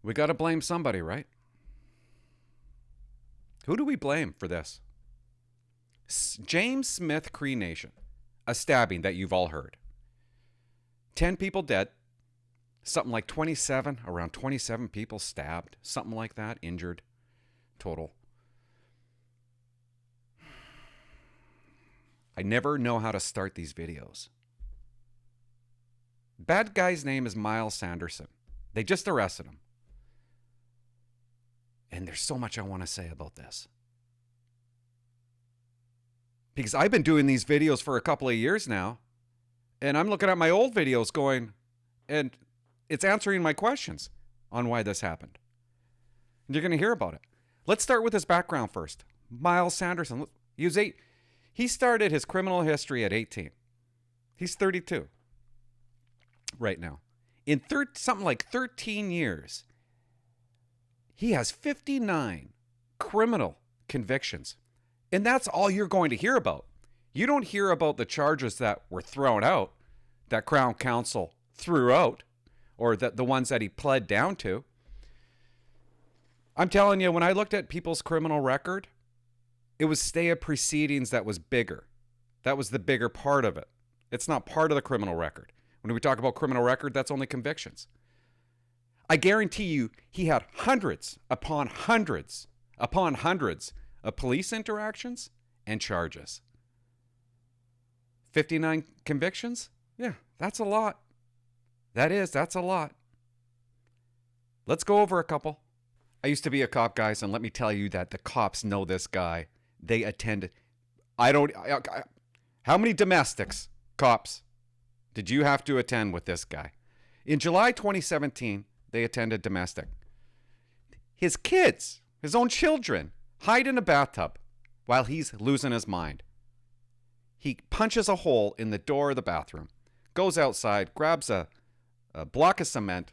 We got to blame somebody, right? Who do we blame for this? James Smith Cree Nation. A stabbing that you've all heard. 10 people dead. Something like 27, around 27 people stabbed. Something like that, injured total. I never know how to start these videos. Bad guy's name is Myles Sanderson. They just arrested him. And there's so much I want to say about this. Because I've been doing these videos for a couple of years now. And I'm looking at my old videos going, and it's answering my questions on why this happened. And you're going to hear about it. Let's start with his background first. Myles Sanderson. He started his criminal history at 18. He's 32 right now. In something like 13 years, he has 59 criminal convictions. And that's all you're going to hear about. You don't hear about the charges that were thrown out, that Crown Counsel threw out, or the ones that he pled down to. I'm telling you, when I looked at people's criminal record, it was stay of proceedings that was bigger. That was the bigger part of it. It's not part of the criminal record. When we talk about criminal record, that's only convictions. I guarantee you, he had hundreds upon hundreds of police interactions and charges. 59 convictions? Yeah, that's a lot. That's a lot. Let's go over a couple. I used to be a cop, guys, and let me tell you that the cops know this guy. They attended. How many domestics, cops, did you have to attend with this guy? In July 2017, they attended domestic. His kids, his own children, hide in a bathtub while he's losing his mind. He punches a hole in the door of the bathroom, goes outside, grabs a block of cement,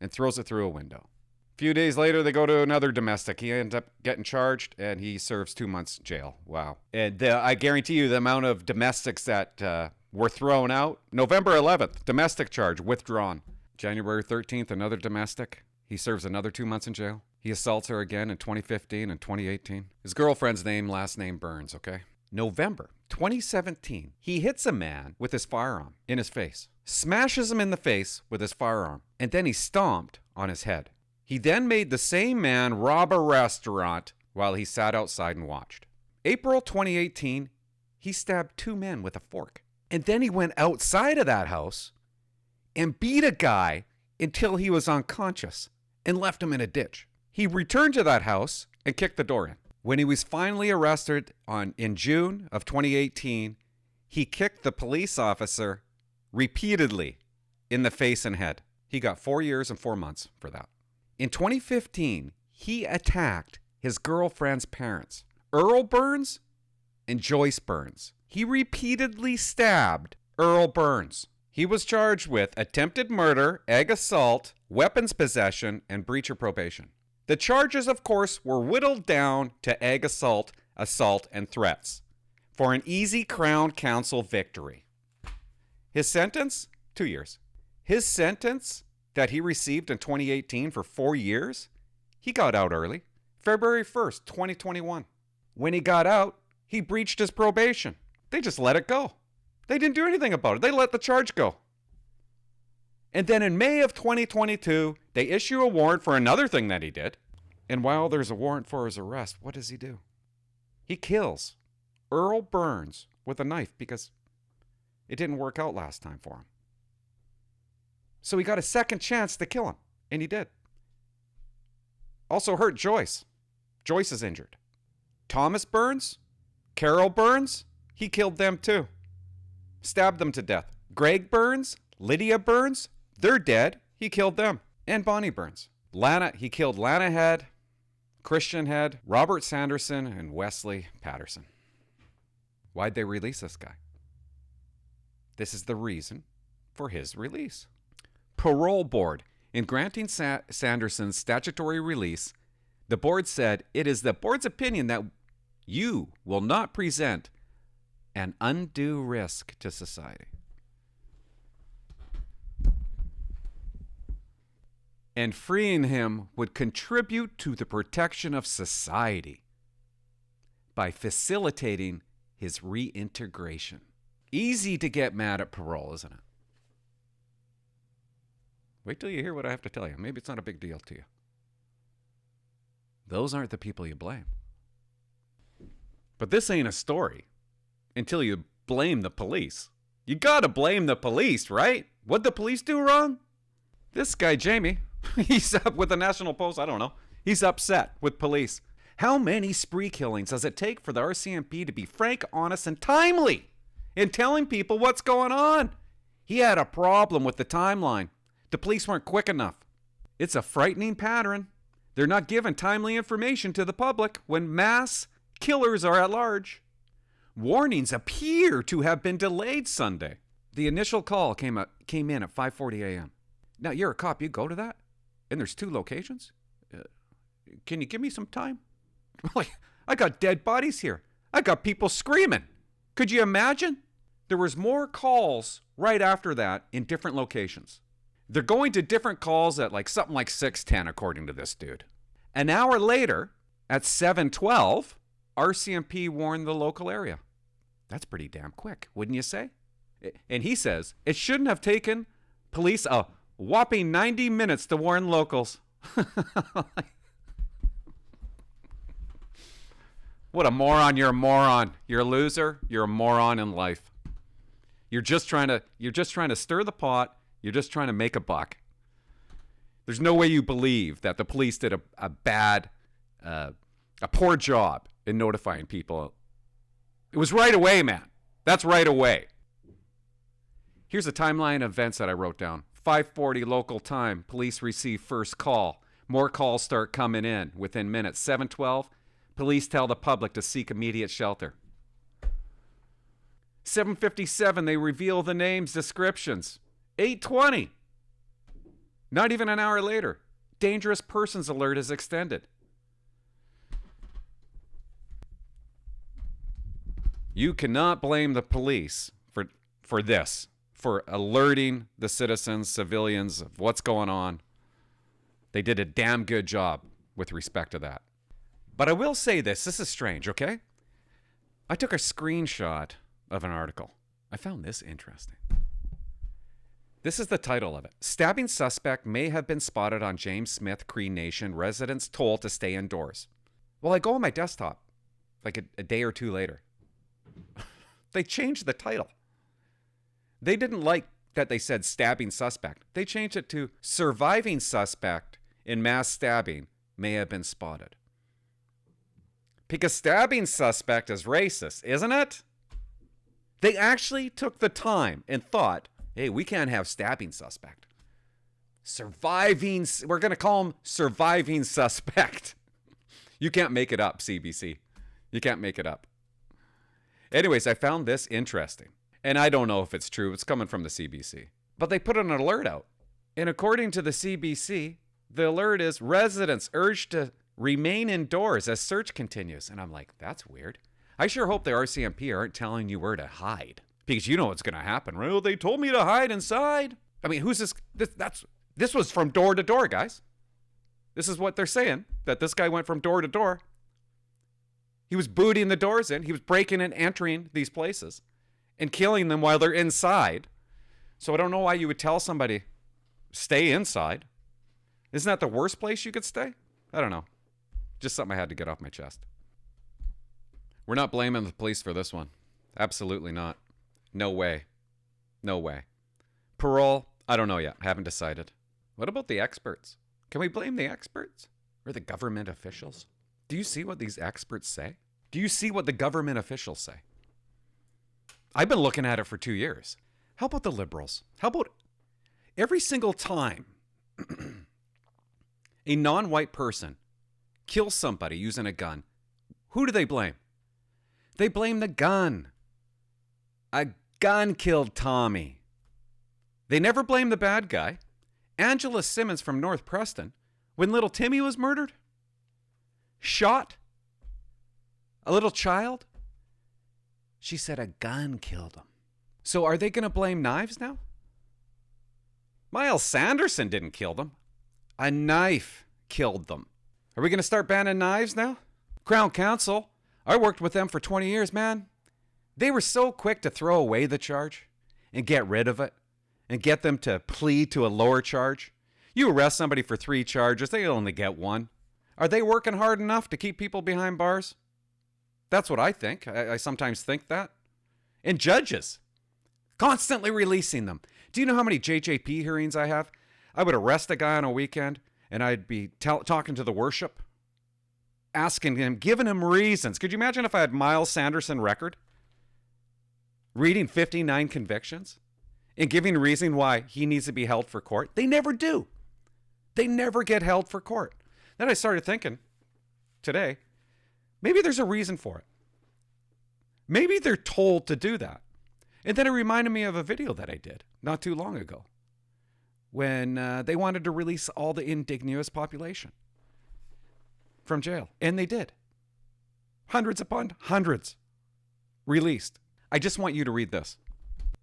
and throws it through a window. A few days later, they go to another domestic. He ends up getting charged, and he serves 2 months jail. Wow. And I guarantee you the amount of domestics that were thrown out. November 11th, domestic charge withdrawn. January 13th, another domestic. He serves another 2 months in jail. He assaults her again in 2015 and 2018. His girlfriend's last name Burns, okay? November 2017, he hits a man with his firearm in his face, smashes him in the face with his firearm, and then he stomped on his head. He then made the same man rob a restaurant while he sat outside and watched. April 2018, he stabbed 2 men with a fork. And then he went outside of that house and beat a guy until he was unconscious and left him in a ditch. He returned to that house and kicked the door in. When he was finally arrested in June of 2018, he kicked the police officer repeatedly in the face and head. He got 4 years and 4 months for that. In 2015, he attacked his girlfriend's parents, Earl Burns and Joyce Burns. He repeatedly stabbed Earl Burns. He was charged with attempted murder, egg assault, weapons possession, and breach of probation. The charges, of course, were whittled down to egg assault, and threats for an easy Crown Counsel victory. His sentence? 2 years. His sentence that he received in 2018 for 4 years, he got out early, February 1st, 2021. When he got out, he breached his probation. They just let it go. They didn't do anything about it. They let the charge go. And then in May of 2022, they issue a warrant for another thing that he did. And while there's a warrant for his arrest, what does he do? He kills Earl Burns with a knife because it didn't work out last time for him. So he got a second chance to kill him, and he did. Also hurt Joyce. Joyce is injured. Thomas Burns, Carol Burns, he killed them too. Stabbed them to death. Greg Burns, Lydia Burns, they're dead. He killed them. And Bonnie Burns. He killed Lana Head, Christian Head, Robert Sanderson, and Wesley Patterson. Why'd they release this guy? This is the reason for his release. Parole Board. In granting Sanderson's statutory release, the board said it is the board's opinion that you will not present an undue risk to society. and freeing him would contribute to the protection of society by facilitating his reintegration. Easy to get mad at parole, isn't it? Wait till you hear what I have to tell you. Maybe it's not a big deal to you. Those aren't the people you blame. But this ain't a story until you blame the police. You gotta blame the police, right? What'd the police do wrong? This guy, Jamie, he's up with the National Post, I don't know. He's upset with police. How many spree killings does it take for the RCMP to be frank, honest, and timely in telling people what's going on? He had a problem with the timeline. The police weren't quick enough. It's a frightening pattern. They're not giving timely information to the public when mass killers are at large. Warnings appear to have been delayed Sunday. The initial call came in at 5:40 a.m. Now, you're a cop. You go to that, and there's 2 locations? Can you give me some time? Like, I got dead bodies here. I got people screaming. Could you imagine? There was more calls right after that in different locations. They're going to different calls at something like 6:10, according to this dude. An hour later, at 7:12, RCMP warned the local area. That's pretty damn quick, wouldn't you say? And he says it shouldn't have taken police a whopping 90 minutes to warn locals. What a moron. You're a moron. You're a loser. You're a moron in life. You're just trying to stir the pot. You're just trying to make a buck. There's no way you believe that the police did a poor job in notifying people. It was right away, man. That's right away. Here's a timeline of events that I wrote down. 5:40 local time. Police receive first call. More calls start coming in within minutes. 7:12. Police tell the public to seek immediate shelter. 7:57. They reveal the names, descriptions. 8:20. Not even an hour later. Dangerous persons alert is extended. You cannot blame the police for this, for alerting the citizens, civilians of what's going on. They did a damn good job with respect to that. But I will say this is strange, okay? I took a screenshot of an article. I found this interesting. This is the title of it. Stabbing suspect may have been spotted on James Smith Cree Nation. Residents told to stay indoors. Well, I go on my desktop like a day or two later. They changed the title. They didn't like that they said stabbing suspect. They changed it to surviving suspect in mass stabbing may have been spotted. Because stabbing suspect is racist, isn't it? They actually took the time and thought, hey, we can't have stabbing suspect. We're going to call him surviving suspect. You can't make it up, CBC. You can't make it up. Anyways, I found this interesting. And I don't know if it's true. It's coming from the CBC. But they put an alert out. And according to the CBC, the alert is residents urged to remain indoors as search continues. And I'm like, that's weird. I sure hope the RCMP aren't telling you where to hide. Because you know what's going to happen. Well, they told me to hide inside. I mean, who's this? This was from door to door, guys. This is what they're saying, that this guy went from door to door. He was booting the doors in. He was breaking and entering these places and killing them while they're inside. So I don't know why you would tell somebody, stay inside. Isn't that the worst place you could stay? I don't know. Just something I had to get off my chest. We're not blaming the police for this one. Absolutely not. No way. No way. Parole, I don't know yet. I haven't decided. What about the experts? Can we blame the experts or the government officials? Do you see what these experts say? Do you see what the government officials say? I've been looking at it for 2 years. How about the liberals? How about every single time a non-white person kills somebody using a gun, who do they blame? They blame the gun. A gun killed Tommy. They never blame the bad guy. Angela Simmons from North Preston, when little Timmy was murdered, shot, a little child, she said a gun killed him. So are they going to blame knives now? Myles Sanderson didn't kill them. A knife killed them. Are we going to start banning knives now? Crown Counsel, I worked with them for 20 years, man. They were so quick to throw away the charge and get rid of it and get them to plead to a lower charge. You arrest somebody for 3 charges, they only get 1. Are they working hard enough to keep people behind bars? That's what I think. I sometimes think that. And judges, constantly releasing them. Do you know how many JJP hearings I have? I would arrest a guy on a weekend, and I'd be talking to the worship, asking him, giving him reasons. Could you imagine if I had Myles Sanderson record? Reading 59 convictions and giving reason why he needs to be held for court. They never do. They never get held for court. Then I started thinking today, maybe there's a reason for it. Maybe they're told to do that. And then it reminded me of a video that I did not too long ago when they wanted to release all the Indigenous population from jail. And they did. Hundreds upon hundreds released. I just want you to read this.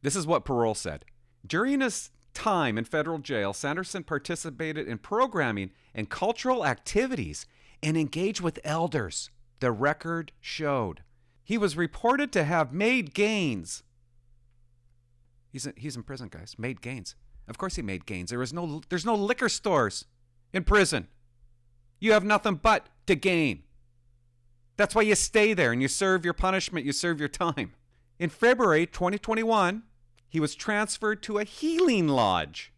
This is what Parole said. During his time in federal jail, Sanderson participated in programming and cultural activities and engaged with elders. The record showed. He was reported to have made gains. He's in prison, guys. Made gains. Of course he made gains. There's no liquor stores in prison. You have nothing but to gain. That's why you stay there and you serve your punishment, you serve your time. In February 2021, he was transferred to a healing lodge.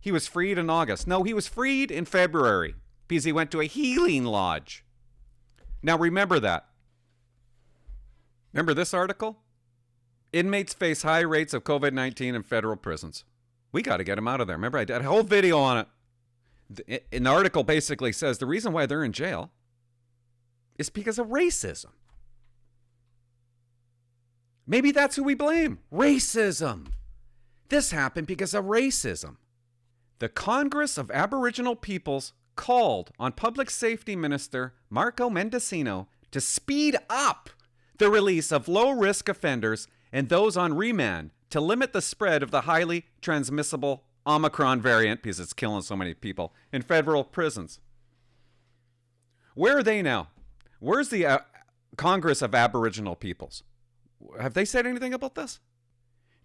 He was freed in August. No, he was freed in February because he went to a healing lodge. Now remember that. Remember this article? Inmates face high rates of COVID-19 in federal prisons. We got to get them out of there. Remember, I did a whole video on it. An article basically says the reason why they're in jail is because of racism. Maybe that's who we blame. Racism. This happened because of racism. The Congress of Aboriginal Peoples called on Public Safety Minister Maco Mendicino to speed up the release of low-risk offenders and those on remand to limit the spread of the highly transmissible Omicron variant, because it's killing so many people, in federal prisons. Where are they now? Where's the Congress of Aboriginal Peoples? Have they said anything about this?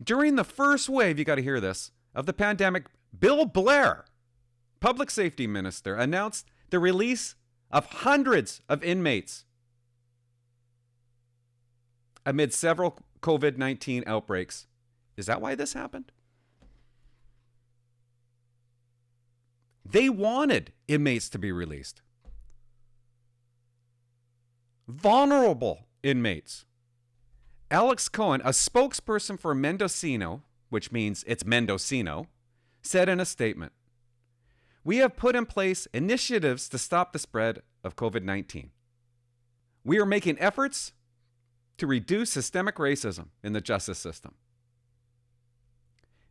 During the first wave, you got to hear this, of the pandemic, Bill Blair, public safety minister, announced the release of hundreds of inmates amid several COVID-19 outbreaks. Is that why this happened? They wanted inmates to be released. Vulnerable inmates. Alex Cohen, a spokesperson for Mendicino, which means it's Mendicino, said in a statement, "We have put in place initiatives to stop the spread of COVID-19. We are making efforts to reduce systemic racism in the justice system.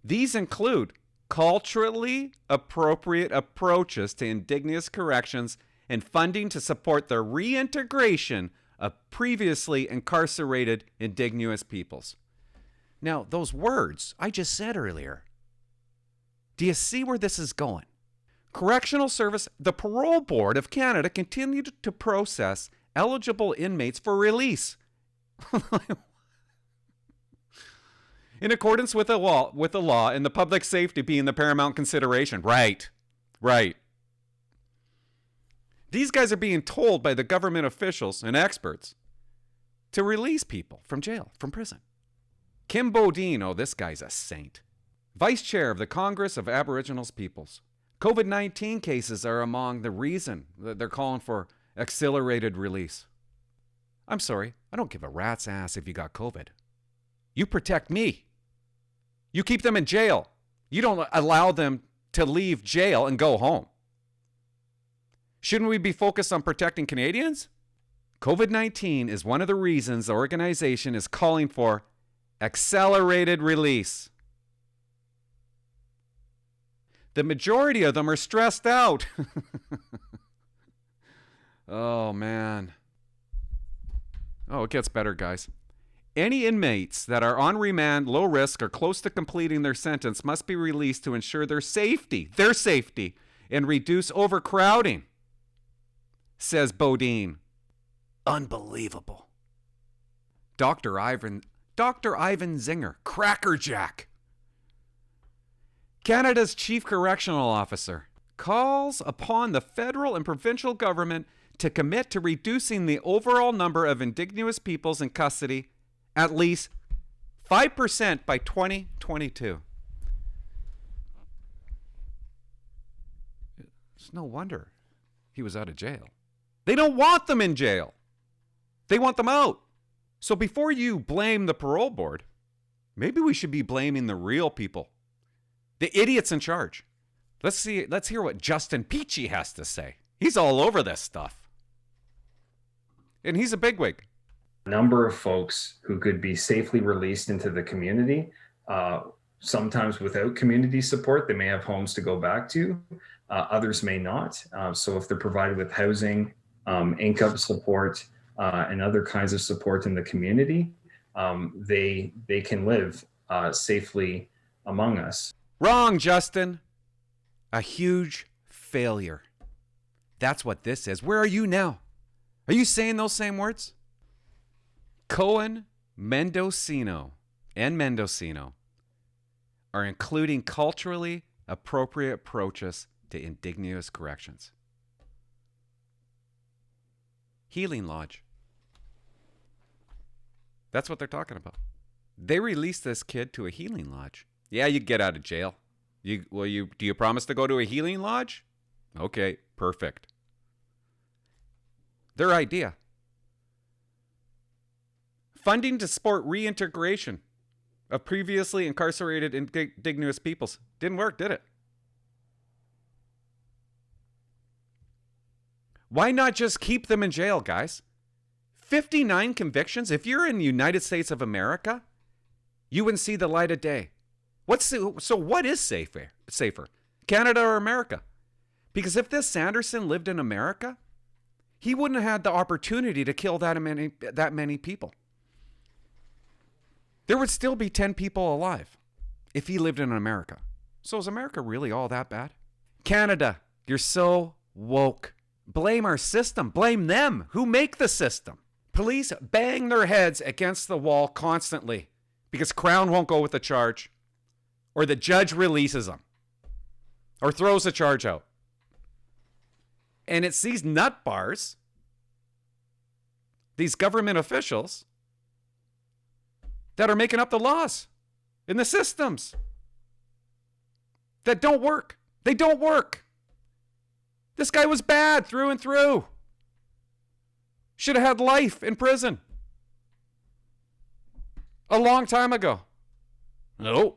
These include culturally appropriate approaches to Indigenous corrections and funding to support the reintegration of previously incarcerated Indigenous peoples." Now, those words I just said earlier, do you see where this is going? Correctional Service, the Parole Board of Canada continued to process eligible inmates for release in accordance with the law and the public safety being the paramount consideration. Right. These guys are being told by the government officials and experts to release people from jail, from prison. Kim Bodine, oh, this guy's a saint. Vice Chair of the Congress of Aboriginal Peoples. COVID-19 cases are among the reason that they're calling for accelerated release. I'm sorry, I don't give a rat's ass if you got COVID. You protect me. You keep them in jail. You don't allow them to leave jail and go home. Shouldn't we be focused on protecting Canadians? COVID-19 is one of the reasons the organization is calling for accelerated release. The majority of them are stressed out. Oh, man. Oh, it gets better, guys. Any inmates that are on remand, low risk, or close to completing their sentence must be released to ensure their safety, and reduce overcrowding, says Bodine. Unbelievable. Dr. Ivan Zinger, crackerjack. Canada's chief correctional officer calls upon the federal and provincial government to commit to reducing the overall number of Indigenous peoples in custody at least 5% by 2022. It's no wonder he was out of jail. They don't want them in jail. They want them out. So before you blame the parole board, maybe we should be blaming the real people, the idiots in charge. Let's hear what Justin Peachy has to say. He's all over this stuff. And he's a bigwig. A number of folks who could be safely released into the community, sometimes without community support. They may have homes to go back to. Others may not. So if they're provided with housing, income support, and other kinds of support in the community, they can live safely among us. Wrong, Justin. A huge failure. That's what this is. Where are you now? Are you saying those same words? Cohen, Mendicino are including culturally appropriate approaches to Indigenous corrections. Healing Lodge. That's what they're talking about. They released this kid to a healing lodge. Yeah, you get out of jail. Do you promise to go to a healing lodge? Okay, perfect. Their idea. Funding to support reintegration of previously incarcerated Indigenous peoples. Didn't work, did it? Why not just keep them in jail, guys? 59 convictions. If you're in the United States of America, you wouldn't see the light of day. What is safer? Canada or America? Because if this Sanderson lived in America, he wouldn't have had the opportunity to kill that many people. There would still be 10 people alive if he lived in America. So is America really all that bad? Canada, you're so woke. Blame our system. Blame them who make the system. Police bang their heads against the wall constantly because Crown won't go with the charge, or the judge releases them or throws the charge out. And it's these nut bars, these government officials, that are making up the laws in the systems that don't work. They don't work. This guy was bad through and through. Should have had life in prison a long time ago. No.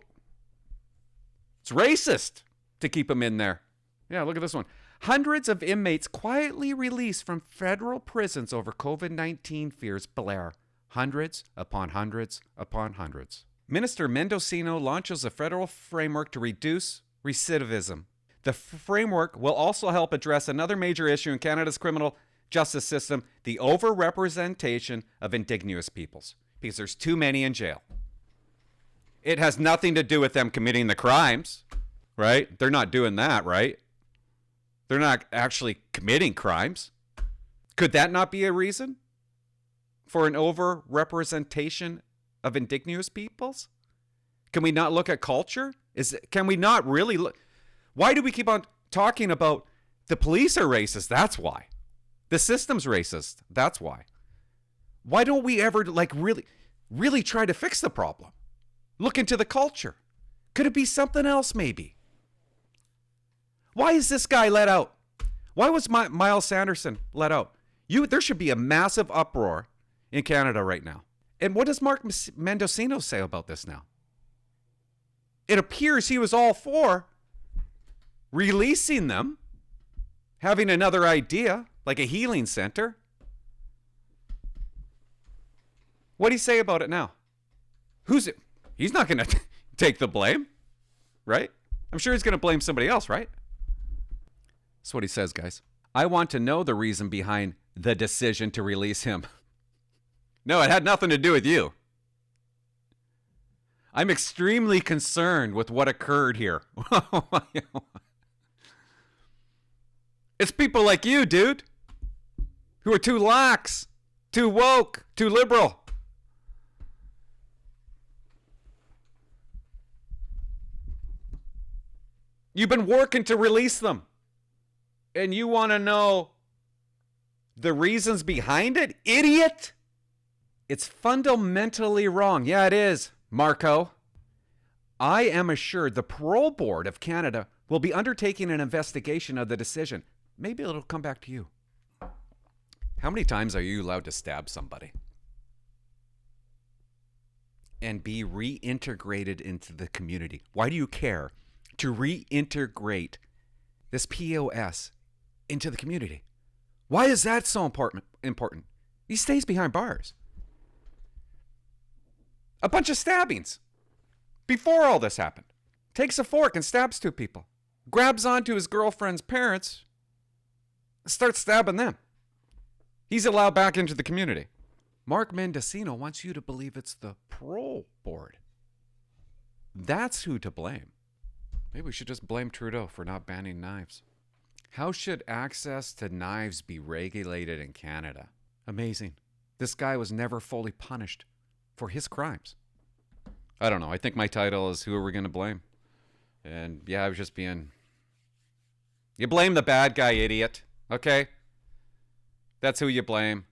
It's racist to keep him in there. Yeah, look at this one. Hundreds of inmates quietly released from federal prisons over COVID-19 fears, Blair. Hundreds upon hundreds upon hundreds. Minister Mendicino launches a federal framework to reduce recidivism. The framework will also help address another major issue in Canada's criminal justice system, the overrepresentation of Indigenous peoples, because there's too many in jail. It has nothing to do with them committing the crimes, right? They're not doing that, right? They're not actually committing crimes. Could that not be a reason for an overrepresentation of Indigenous peoples? Can we not look at culture? Can we not really look? Why do we keep on talking about the police are racist? That's why. The system's racist. That's why. Why don't we ever really try to fix the problem? Look into the culture. Could it be something else maybe? Why is this guy let out? Why was Myles Sanderson let out? There should be a massive uproar in Canada right now. And what does Mark Mendicino say about this now? It appears he was all for releasing them, having another idea, like a healing center. What do you say about it now? Who's it? He's not going to take the blame, right? I'm sure he's going to blame somebody else, right? That's what he says, guys. I want to know the reason behind the decision to release him. No, it had nothing to do with you. I'm extremely concerned with what occurred here. It's people like you, dude, who are too lax, too woke, too liberal. You've been working to release them. And you want to know the reasons behind it? Idiot! It's fundamentally wrong. Yeah, it is, Marco. I am assured the Parole Board of Canada will be undertaking an investigation of the decision. Maybe it'll come back to you. How many times are you allowed to stab somebody and be reintegrated into the community? Why do you care to reintegrate this POS into the community? Why is that so important? He stays behind bars. A bunch of stabbings before all this happened. Takes a fork and stabs two people. Grabs onto his girlfriend's parents, starts stabbing them. He's allowed back into the community. Mark Mendicino wants you to believe it's the Parole Board. That's who to blame. Maybe we should just blame Trudeau for not banning knives. How should access to knives be regulated in Canada? Amazing. This guy was never fully punished for his crimes. I don't know. I think my title is Who Are We Going to Blame? And yeah, I was just being... You blame the bad guy, idiot. Okay? That's who you blame.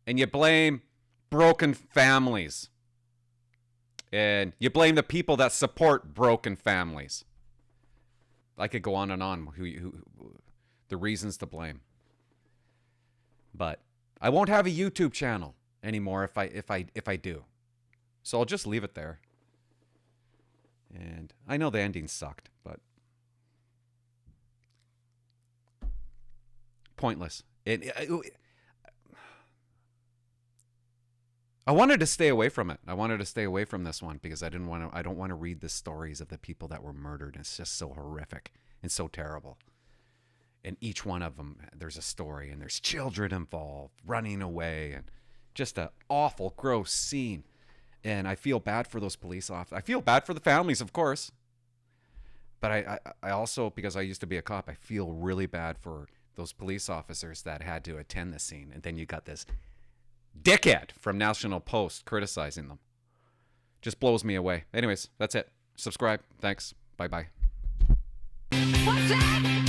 And you blame broken families. And you blame the people that support broken families. I could go on and on the reasons to blame. But I won't have a YouTube channel anymore if I do. So I'll just leave it there. And I know the ending sucked, but pointless. I wanted to stay away from it. I wanted to stay away from this one because I don't want to read the stories of the people that were murdered. It's just so horrific and so terrible. And each one of them, there's a story, and there's children involved, running away, and just an awful, gross scene. And I feel bad for those police officers. I feel bad for the families, of course. But I also, because I used to be a cop, I feel really bad for those police officers that had to attend the scene. And then you got this dickhead from National Post criticizing them. Just blows me away. Anyways, that's it. Subscribe. Thanks. Bye-bye. What's that?